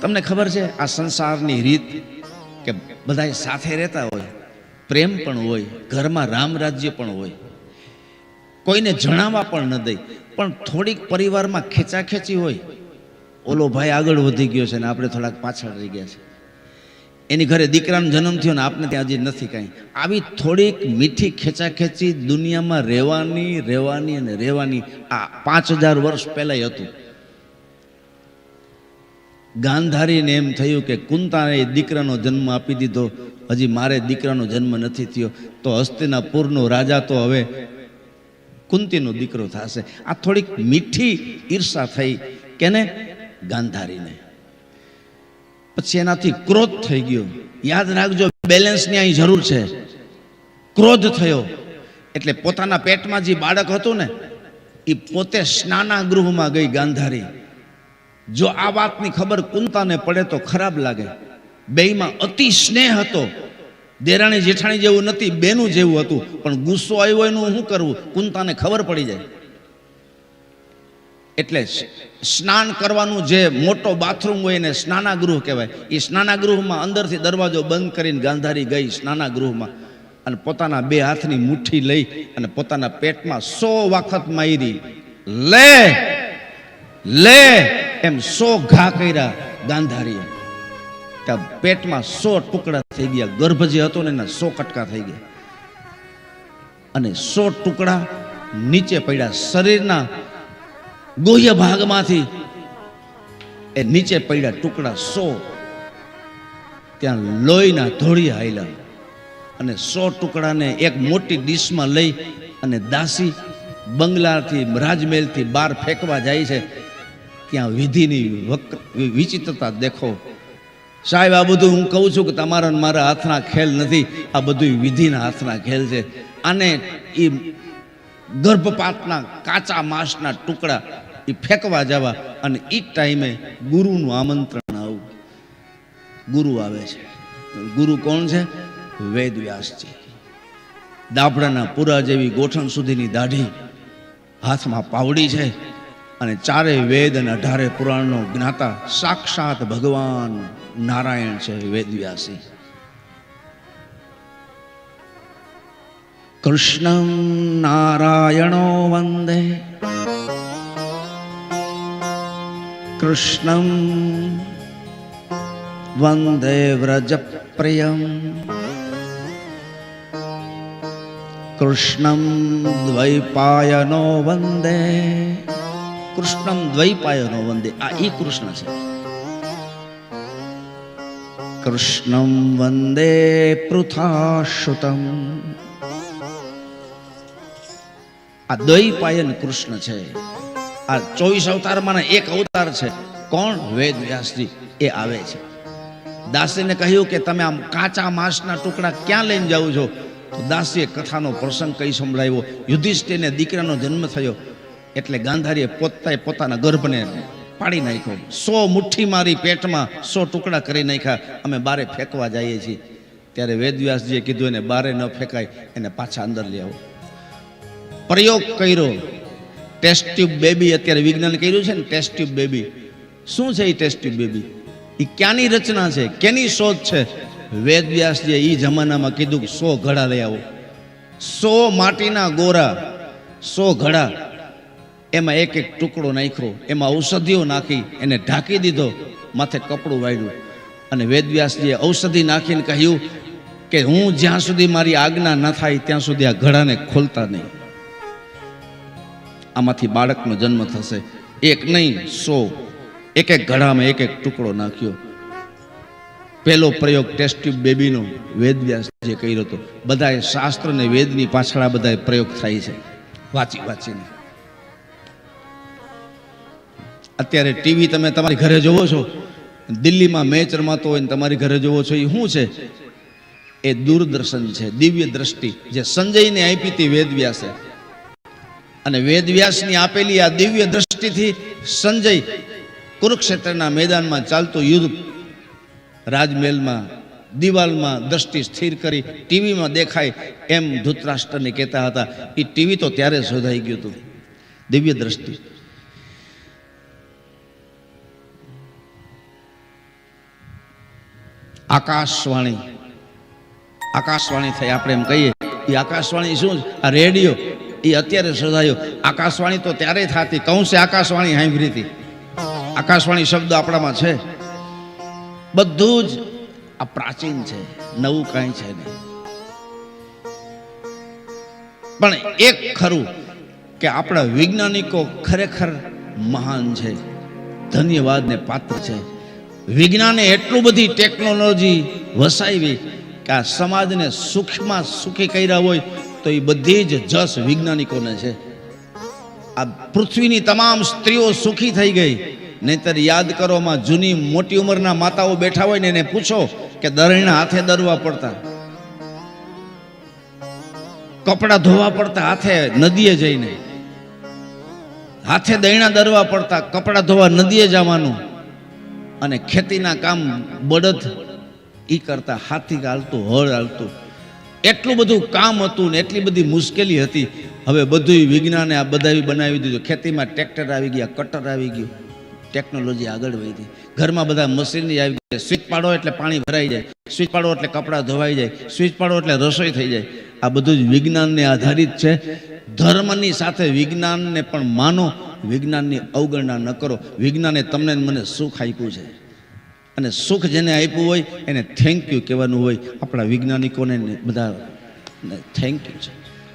તમને ખબર છે આ સંસારની રીત કે બધા સાથે રહેતા હોય, પ્રેમ પણ હોય, ઘરમાં રામ રાજ્ય પણ હોય, કોઈને જણાવવા પણ ન દે, પણ થોડીક પરિવારમાં ખેંચાખેંચી હોય, ઓલો ભાઈ આગળ વધી ગયો છે ને આપણે થોડાક પાછળ રહી ગયા છે, એની ઘરે દીકરાનો જન્મ થયો ને આપણે ત્યાં હજી નથી કાંઈ, આવી થોડીક મીઠી ખેંચાખેંચી દુનિયામાં રહેવાની અને રહેવાની આ 5000 વર્ષ પહેલાં હતું. ગાંધારીને એમ થયું કે કુંતાને દીકરાનો જન્મ આપી દીધો, હજી મારે દીકરાનો જન્મ નથી થયો, તો હસ્તિનાપુરનો રાજા તો હવે કુંતીનો દીકરો થશે. આ થોડીક મીઠી ઈર્ષા થઈ કેને? ગાંધારીને. પછી એનાથી ક્રોધ થઈ ગયો. યાદ રાખજો, બેલેન્સની અહીં જરૂર છે. ક્રોધ થયો એટલે પોતાના પેટમાં જે બાળક હતું ને એ પોતે સ્નાનાગૃહમાં ગઈ ગાંધારી. જો આ વાતની ખબર કુંતાને પડે તો ખરાબ લાગે. બેયમાં અતિ સ્નેહ હતો, દેરાણી જેઠાણી જેવું નથી, બેનું જેવું હતું, પણ ગુસ્સો આવ્યો એનું શું કરવું? કુંતાને ખબર પડી જાય. એટલે સ્નાન કરવાનું જે મોટો બાથરૂમ હોય એને સ્નાનાગૃહ કહેવાય. એ સ્નાનાગૃહમાં અંદરથી દરવાજો બંધ કરીને ગાંધારી ગઈ સ્નાનાગૃહમાં અને પોતાના 2 હાથની મુઠ્ઠી લઈ અને પોતાના પેટમાં 100 વખત મારી. લે લે એમ 100 ઘા કર્યા ગાંધારીએ. ત્યાં પેટમાં 100 ટુકડા થઈ ગયા. ગર્ભ જે હતો ને એના 100 કટકા થઈ ગયા અને 100 ટુકડા નીચે પડ્યા. શરીરના ગોહ્ય ભાગમાંથી એ નીચે પડ્યા ટુકડા 100. ત્યાં લોહીના ધોળિયા હાલ્યા અને 100 ટુકડાને એક મોટી ડીશમાં લઈ અને દાસી બંગલાથી રાજમહેલથી બહાર ફેંકવા જાય છે. ત્યાં વિધિની વિચિત્રતા દેખો સાહેબ. આ બધું હું કહું છું કે તમારા મારા હાથના ખેલ નથી, આ બધું વિધિના હાથના ખેલ છે. અને એ ગર્ભપાતના કાચા માંસના ટુકડા એ ફેંકવા જવા અને એ ટાઈમે ગુરુનું આમંત્રણ આવું. ગુરુ આવે છે. ગુરુ કોણ છે? વેદવ્યાસજી. દાભડાના પૂરા જેવી ગોઠણ સુધીની દાઢી, હાથમાં પાવડી છે અને 4 વેદ અને 18 પુરાણનો જ્ઞાતા સાક્ષાત ભગવાન નારાયણ છે વેદવ્યાસી. કૃષ્ણં નારાયણો વંદે, કૃષ્ણં વંદે વ્રજપ્રિયં, કૃષ્ણં દ્વૈપાયનો વંદે. કૃષ્ણં દ્વૈપાયનો વંદે, આ ઈ કૃષ્ણ છે. કૃષ્ણં વંદે પૃથાશ્રુતમ, આ દ્વૈપાયન કૃષ્ણ છે. આ 24 અવતારમાં એક અવતાર છે. કોણ? વેદવ્યાસજી. એ આવે છે. દાસીને કહ્યું કે તમે આમ કાચા માંસના ટુકડા ક્યાં લઈને જાઓ છો? તો દાસીએ કથાનો પ્રસંગ કહી સંભળાવ્યો. યુધિષ્ઠિરને દીકરાનો જન્મ થયો એટલે ગાંધારીએ પોતાના ગર્ભને પાડી નાખ્યો. 100 મુઠ્ઠી મારી પેટમાં 100 ટુકડા કરી નાખ્યા. અમે બારે ફેંકવા જઈએ છીએ. ત્યારે વેદવ્યાસજીએ કીધું એને બારે ન ફેંકાય, એને પાછા અંદર લઈ આવો. પ્રયોગ કર્યો. ટેસ્ટ ટ્યુબ બેબી અત્યારે વિજ્ઞાન કર્યું છે ને, ટેસ્ટ ટ્યુબ બેબી. શું છે એ ટેસ્ટ ટ્યુબ બેબી? એ ક્યાંની રચના છે? કેની શોધ છે? વેદવ્યાસજીએ એ જમાનામાં કીધું કે 100 ઘડા લઈ આવો. 100 માટીના ગોરા, 100 ઘડા, એમાં એક ટુકડો નાખ્યો, એમાં ઔષધિઓ નાખી એને ઢાંકી દીધો, માથે કપડું વાળ્યું અને વેદવ્યાસજીએ ઔષધિ નાખીને કહ્યું કે હું જ્યાં સુધી મારી આજ્ઞા ન થાય ત્યાં સુધી આ ઘડાને ખોલતા નહીં. આમાંથી બાળકનો જન્મ થશે. એક નહીં 100, એક ઘડામાં એક ટુકડો નાખ્યો. પહેલો પ્રયોગ ટેસ્ટ ટ્યુબ બેબીનો વેદવ્યાસજીએ કર્યો હતો. બધાએ શાસ્ત્ર ને વેદની પાછળ આ બધા પ્રયોગ થાય છે વાંચીને. અત્યારે ટીવી તમે તમારી ઘરે જોવો છો, દિલ્હીમાં મેચ રમાતો હોય ને તમારી ઘરે જોવો છો, એ શું છે? એ દૂરદર્શન છે, દિવ્ય દ્રષ્ટિ, જે સંજયને આપી હતી વેદવ્યાસે. અને વેદવ્યાસની આપેલી આ દિવ્ય દ્રષ્ટિથી સંજય કુરુક્ષેત્રના મેદાનમાં ચાલતું યુદ્ધ રાજમહેલમાં દિવાલમાં દ્રષ્ટિ સ્થિર કરી ટીવીમાં દેખાય એમ ધૃતરાષ્ટ્રને કહેતા હતા. એ ટીવી તો ત્યારે શોધાઈ ગયું હતું. દિવ્ય દ્રષ્ટિ. આકાશવાણી, આકાશવાણી થઈ આપણે એમ કહીએ. એ આકાશવાણી શું છે? આ રેડિયો એ અત્યારે શોધાયો. આકાશવાણી તો ત્યારે થતી, કૌંસે આકાશવાણી સાંભળી હતી. આકાશવાણી શબ્દ આપણામાં છે. બધું જ આ પ્રાચીન છે, નવું કાંઈ છે નહીં. પણ એક ખરું કે આપણા વૈજ્ઞાનિકો ખરેખર મહાન છે, ધન્યવાદને પાત્ર છે. વિજ્ઞાને એટલું બધી ટેકનોલોજી વસાવી કે આ સમાજને સુખમાં સુખી કર્યા હોય તો એ બધી જ જસ વૈજ્ઞાનિકોને છે. આ પૃથ્વીની તમામ સ્ત્રીઓ સુખી થઈ ગઈ. નહીતર યાદ કરો, માં જૂની મોટી ઉંમરના માતાઓ બેઠા હોય ને એને પૂછો કે દરણીના હાથે દરવા પડતા, કપડા ધોવા પડતા હાથે નદીએ જઈને, હાથે દહીણા દરવા પડતા, કપડા ધોવા નદીએ જવાનું, અને ખેતીના કામ બળદ ઈ કરતા, હાથી હાલતું, હળ હાલતું. એટલું બધું કામ હતું ને એટલી બધી મુશ્કેલી હતી. હવે બધું વિજ્ઞાને આ બધા બનાવી દીધું. ખેતીમાં ટ્રેક્ટર આવી ગયા, કટર આવી ગયું, ટેકનોલોજી આગળ વધી. ઘરમાં બધા મશીનરી આવી ગયા. સ્વિચ પાડો એટલે પાણી ભરાઈ જાય, સ્વિચ પાડો એટલે કપડાં ધોવાઈ જાય, સ્વિચ પાડો એટલે રસોઈ થઈ જાય. આ બધું જ વિજ્ઞાનને આધારિત છે. ધર્મની સાથે વિજ્ઞાનને પણ માનો, વિજ્ઞાનની અવગણના ન કરો. વિજ્ઞાને તમને મને સુખ આપ્યું છે, અને સુખ જેને આપ્યું હોય એને થેન્ક યુ કહેવાનું હોય. આપણા વૈજ્ઞાનિકોને બધા થેન્ક યુ છે.